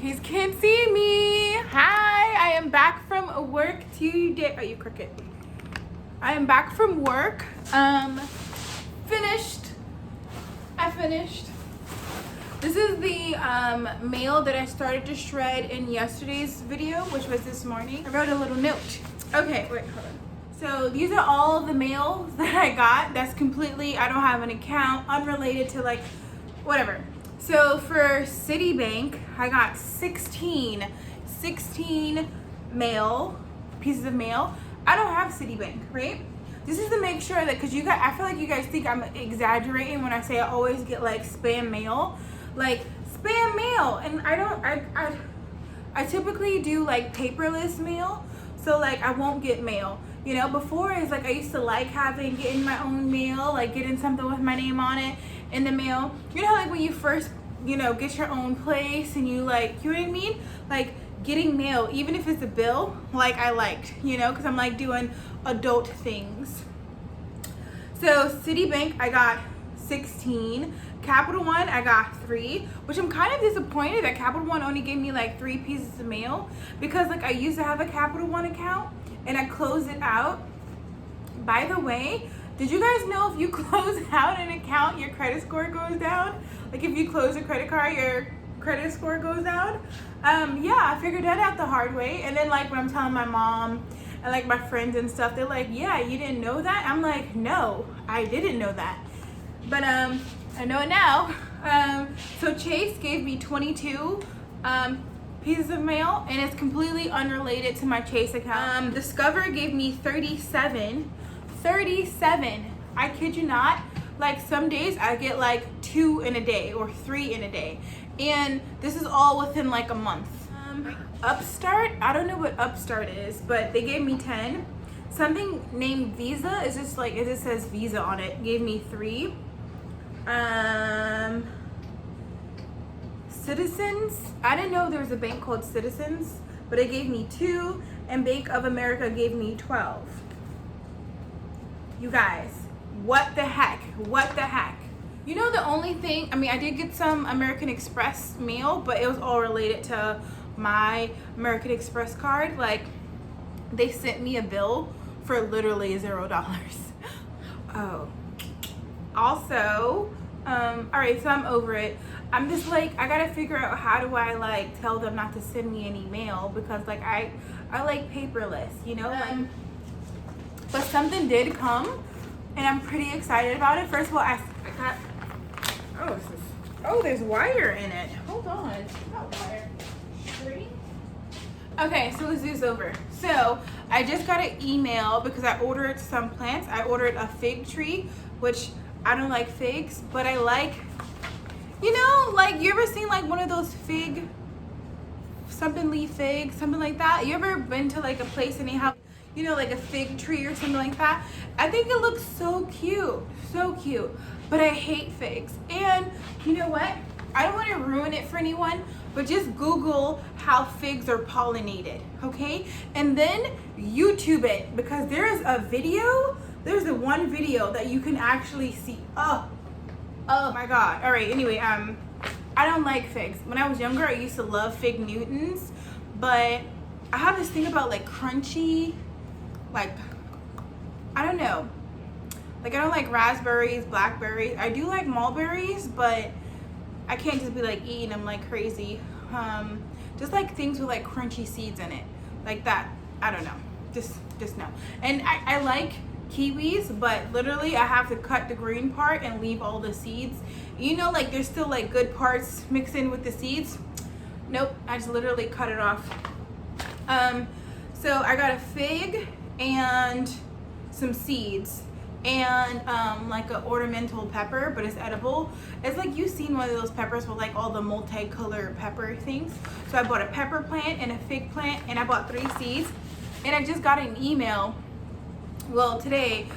you guys can't see me. Hi, I am back from work today. Oh, you crooked. I am back from work. Finished. I finished. This is the mail that I started to shred in yesterday's video, which was this morning. I wrote a little note. Okay, wait, hold on. So these are all the mails that I got. That's completely, I don't have an account, unrelated to like, whatever. So for Citibank, I got 16 pieces of mail. I don't have Citibank, right? This is to make sure that, because you guys, I feel like you guys think I'm exaggerating when I say I always get like spam mail. Like spam mail, and I typically do like paperless mail, so like I won't get mail. You know, before it's like I used to like getting my own mail, like getting something with my name on it in the mail. You know how like when you first, you know, get your own place and you like, you know what I mean? Like getting mail, even if it's a bill, like I liked, you know, because I'm like doing adult things. So Citibank, I got 16. Capital One, I got 3, which I'm kind of disappointed that Capital One only gave me like 3 pieces of mail, because like I used to have a Capital One account and I closed it out. By the way, did you guys know if you close out an account, your credit score goes down? Like if you close a credit card, your credit score goes down? Yeah, I figured that out the hard way. And then like when I'm telling my mom and like my friends and stuff, they're like, yeah, you didn't know that? I'm like, no, I didn't know that. But I know it now. So Chase gave me 22 pieces of mail, and it's completely unrelated to my Chase account. Discover gave me 37. I kid you not. Like some days I get like 2 in a day or 3 in a day, and this is all within like a month. Upstart, I don't know what Upstart is, but they gave me 10. Something named Visa is just like, it just says Visa on it, gave me 3. Citizens, I didn't know there was a bank called Citizens, but it gave me 2, and Bank of America gave me 12. You guys, what the heck? You know, the only thing, I mean, I did get some American Express mail, but it was all related to my American Express card. Like, they sent me a bill for literally $0. Oh. Also, all right, so I'm over it. I'm just like, I gotta figure out how do I like tell them not to send me any mail, because like I like paperless, you know, like, but something did come and I'm pretty excited about it. First of all, I got, oh, there's wire in it. Hold on, not wire. Okay, so let's do this over. So I just got an email because I ordered some plants. I ordered a fig tree, which I don't like figs, but I like, you know, like you ever seen like one of those fig, something leaf figs, something like that? You ever been to like a place and they have, you know, like a fig tree or something like that? I think it looks so cute, but I hate figs. And you know what? I don't want to ruin it for anyone, but just Google how figs are pollinated, okay? And then YouTube it, because there's a video, there's the one video that you can actually see. Oh my God. All right, anyway, I don't like figs. When I was younger, I used to love fig Newtons, but I have this thing about like crunchy, like, I don't know. Like I don't like raspberries, blackberries. I do like mulberries, but I can't just be like eating them like crazy. Just like things with like crunchy seeds in it, like that. I don't know, just no. And I like kiwis, but literally I have to cut the green part and leave all the seeds. You know, like there's still like good parts mixed in with the seeds. Nope, I just literally cut it off. So I got a fig and some seeds, and like an ornamental pepper, but it's edible. It's like you've seen one of those peppers with like all the multicolored pepper things. So I bought a pepper plant and a fig plant, and I bought 3 seeds. And I just got an email, well today,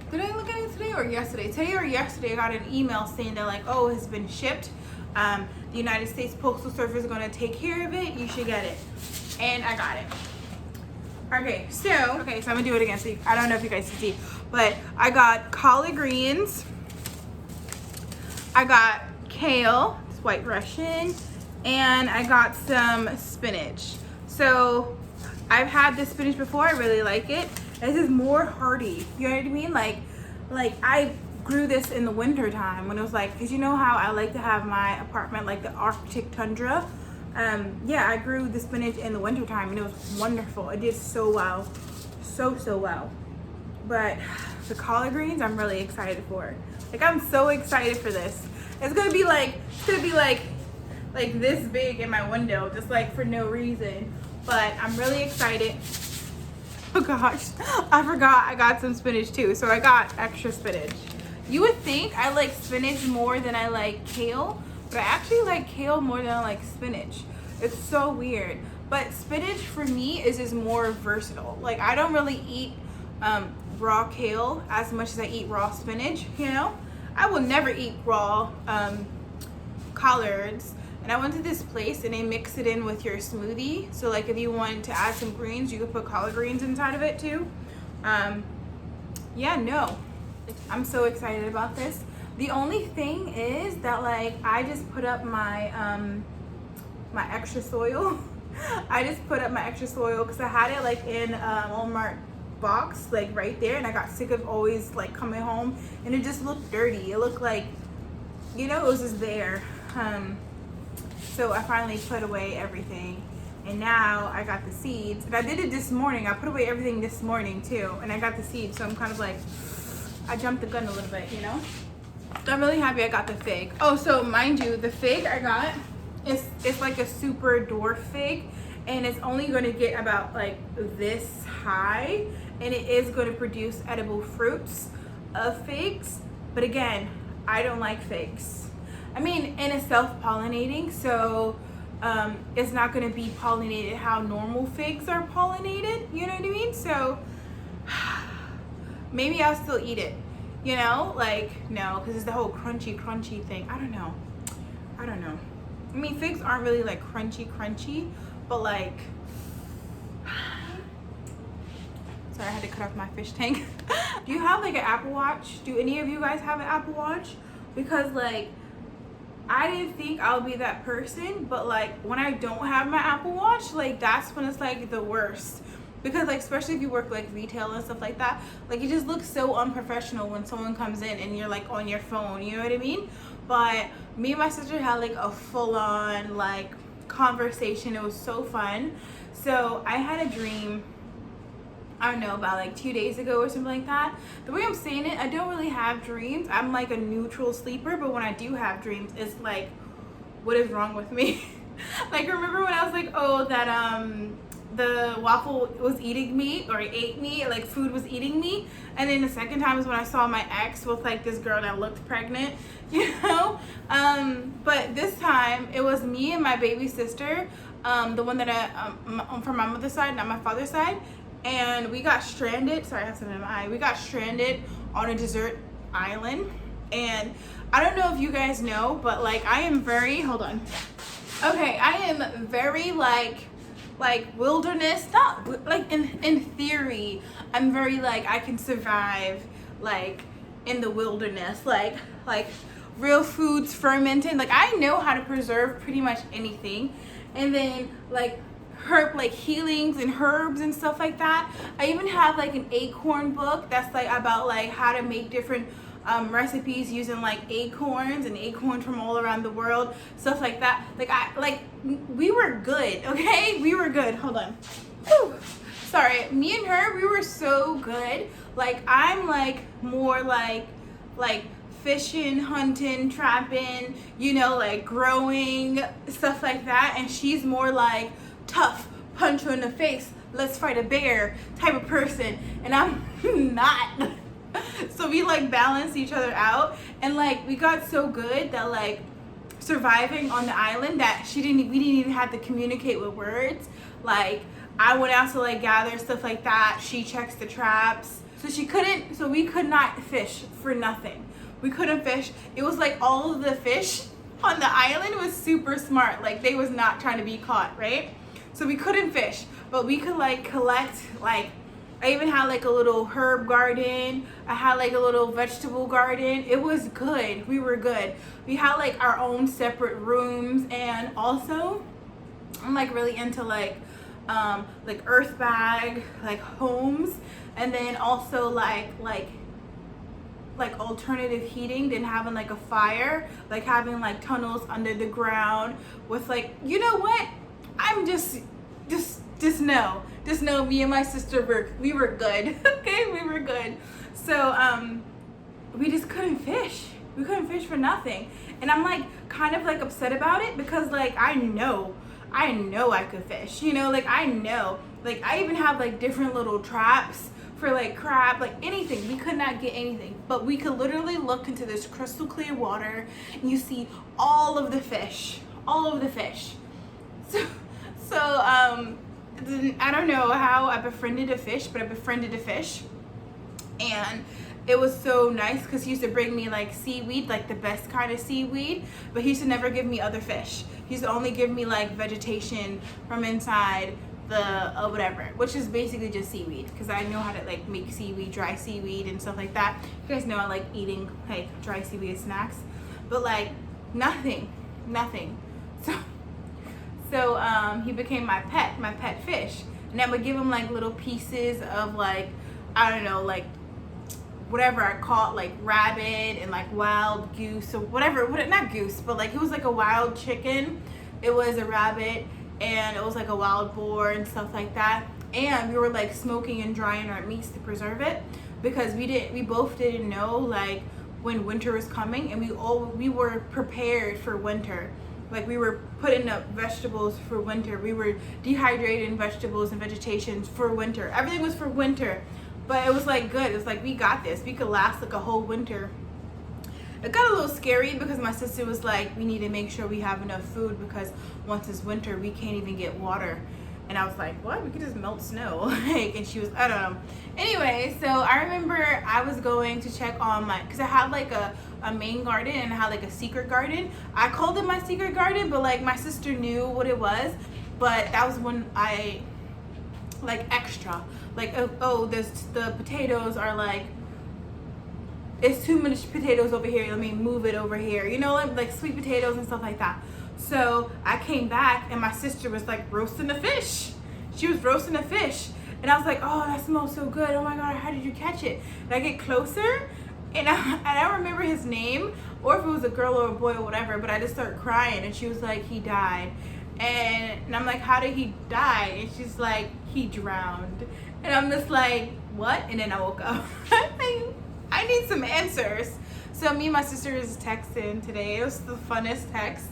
did I look at it today or yesterday? Today or yesterday I got an email saying that like, oh, it's been shipped. The United States Postal Service is gonna take care of it, you should get it. And I got it. Okay, so I'm gonna do it again. So I don't know if you guys can see, but I got collard greens, I got kale, it's white Russian, and I got some spinach. So I've had this spinach before. I really like it. This is more hearty. You know what I mean? Like I grew this in the winter time when it was like, cause you know how I like to have my apartment like the Arctic tundra. Yeah, I grew the spinach in the winter time and it was wonderful. It did so well, so well. But the collard greens, I'm really excited for. Like I'm so excited for this. It's gonna be like this big in my window, just like for no reason. But I'm really excited. Oh gosh, I forgot I got some spinach too. So I got extra spinach. You would think I like spinach more than I like kale, but I actually like kale more than I like spinach. It's so weird. But spinach for me is just more versatile. Like I don't really eat raw kale as much as I eat raw spinach, you know? I will never eat raw collards. And I went to this place and they mix it in with your smoothie. So like if you wanted to add some greens, you could put collard greens inside of it too. Yeah, no. I'm so excited about this. The only thing is that like I just put up my my extra soil. I just put up my extra soil because I had it like in Walmart box like right there, and I got sick of always like coming home and it just looked dirty. It looked like, you know, it was just there. So I finally put away everything, and now I got the seeds. And I did it this morning. I put away everything this morning too, and I got the seeds. So I'm kind of like, I jumped the gun a little bit, you know. So I'm really happy I got the fig. Oh, so mind you, the fig I got it's like a super dwarf fig, and it's only going to get about like this high, and it is going to produce edible fruits of figs. But again, I don't like figs. I mean, and it's self-pollinating, so it's not going to be pollinated how normal figs are pollinated, you know what I mean? So maybe I'll still eat it, you know? Like, no, because it's the whole crunchy thing. I don't know. I mean, figs aren't really like crunchy, but like, sorry, I had to cut off my fish tank. Do you have like an Apple Watch? Do any of you guys have an Apple Watch? Because like, I didn't think I'll be that person, but like when I don't have my Apple Watch, like that's when it's like the worst. Because like, especially if you work like retail and stuff like that, like it just looks so unprofessional when someone comes in and you're like on your phone, you know what I mean? But me and my sister had like a full-on like conversation. It was so fun. So I had a dream, I don't know, about like 2 days ago or something like that. The way I'm saying it, I don't really have dreams. I'm like a neutral sleeper, but when I do have dreams, it's like, what is wrong with me? Like, remember when I was like, oh, that the waffle was eating me, or it ate me, like food was eating me. And then the second time is when I saw my ex with like this girl that looked pregnant, you know? But this time it was me and my baby sister, the one that from my mother's side, not my father's side. And we got stranded, sorry I have something in my eye. We got stranded on a desert island. And I don't know if you guys know, but like I am very, hold on. Okay, I am very like wilderness, not like in theory, I'm very like I can survive like in the wilderness, like real foods fermenting. Like I know how to preserve pretty much anything. And then like herb, like healings and herbs and stuff like that. I even have like an acorn book that's like about like how to make different recipes using like acorns and acorns from all around the world, stuff like that. Like we were good, okay? We were good. Hold on. Whew. Sorry, me and her, we were so good. Like I'm like more like fishing, hunting, trapping, you know, like growing, stuff like that. And she's more like tough, punch her in the face, let's fight a bear type of person. And I'm not. So we like balance each other out, and like we got so good that like surviving on the island that we didn't even have to communicate with words. Like I went out to like gather stuff like that, she checks the traps, so we could not fish for nothing. We couldn't fish. It was like all of the fish on the island was super smart, like they was not trying to be caught, right? So we couldn't fish, but we could like collect like I even had like a little herb garden. I had like a little vegetable garden. It was good. We were good. We had like our own separate rooms, and also I'm like really into like earth bag, like homes, and then also like alternative heating, then having like a fire, like having like tunnels under the ground with like, you know what? I'm just know me and my sister we were good. Okay, we were good. So we just couldn't fish. We couldn't fish for nothing. And I'm like kind of like upset about it because like I know I could fish, you know, like I know. Like I even have like different little traps for like crab, like anything. We could not get anything, but we could literally look into this crystal clear water and you see all of the fish. So I don't know how I befriended a fish, but I befriended a fish. And it was so nice because he used to bring me like seaweed, like the best kind of seaweed, but he used to never give me other fish. He used to only give me like vegetation from inside the whatever, which is basically just seaweed, because I know how to like make seaweed, dry seaweed and stuff like that. You guys know I like eating like dry seaweed snacks, but like nothing. So he became my pet fish, and I would give him like little pieces of like, I don't know, like whatever I caught, like rabbit and like wild goose or whatever, not goose, but like it was like a wild chicken, it was a rabbit, and it was like a wild boar and stuff like that. And we were like smoking and drying our meats to preserve it, because we both didn't know like when winter was coming, and we were prepared for winter. Like we were putting up vegetables for winter. We were dehydrating vegetables and vegetation for winter. Everything was for winter, but it was like good. It was like, we got this. We could last like a whole winter. It got a little scary because my sister was like, we need to make sure we have enough food, because once it's winter, we can't even get water. And I was like, what? We could just melt snow. Like, and she was, I don't know. Anyway, so I remember I was going to check on because I had like a main garden and I had like a secret garden. I called it my secret garden, but like my sister knew what it was. But that was when I, like extra. Like, oh, the potatoes are like, it's too much potatoes over here, let me move it over here. You know, like sweet potatoes and stuff like that. So I came back and my sister was like roasting a fish. She was roasting a fish. And I was like, oh, that smells so good. Oh my God, how did you catch it? And I get closer and I don't remember his name, or if it was a girl or a boy or whatever, but I just started crying and she was like, he died. And I'm like, how did he die? And she's like, he drowned. And I'm just like, what? And then I woke up. I need some answers. So me and my sister is texting today. It was the funnest text,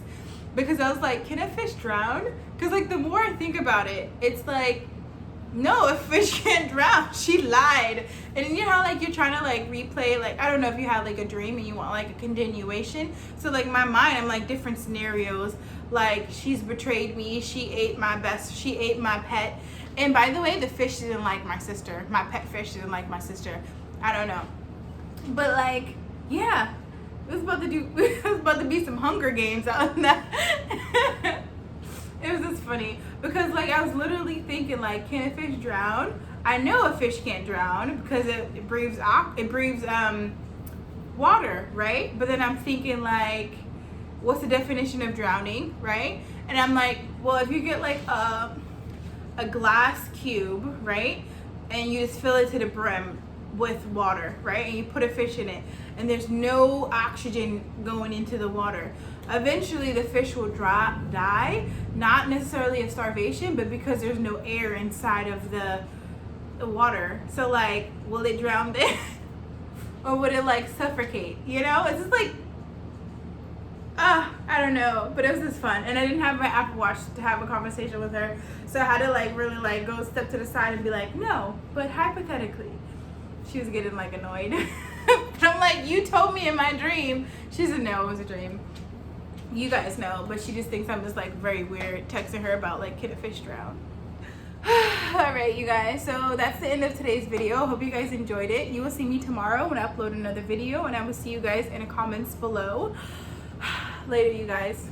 because I was like, can a fish drown? Because like the more I think about it, it's like, no, a fish can't drown. She lied. And you know how like you're trying to like replay, like I don't know if you had like a dream and you want like a continuation. So like my mind, I'm like different scenarios. Like she's betrayed me. She ate my pet. And by the way, the fish didn't like my sister. My pet fish didn't like my sister. I don't know. But like, yeah, it was about to be some Hunger Games out in that. It was just funny because like I was literally thinking like, can a fish drown? I know a fish can't drown because it breathes water, right? But then I'm thinking like, what's the definition of drowning, right? And I'm like, well, if you get like a glass cube, right, and you just fill it to the brim with water, right, and you put a fish in it, and there's no oxygen going into the water, eventually the fish will die, not necessarily of starvation, but because there's no air inside of the water. So like, will it drown then? Or would it like suffocate? You know, it's just like, I don't know, but it was just fun. And I didn't have my Apple Watch to have a conversation with her, so I had to like really like go step to the side and be like, no, but hypothetically. She was getting like annoyed. But I'm like, you told me in my dream. She said no, it was a dream. You guys know, but she just thinks I'm just like very weird texting her about like, can a fish drown? Alright you guys, so that's the end of today's video. Hope you guys enjoyed it. You will see me tomorrow when I upload another video, and I will see you guys in the comments below. Later you guys.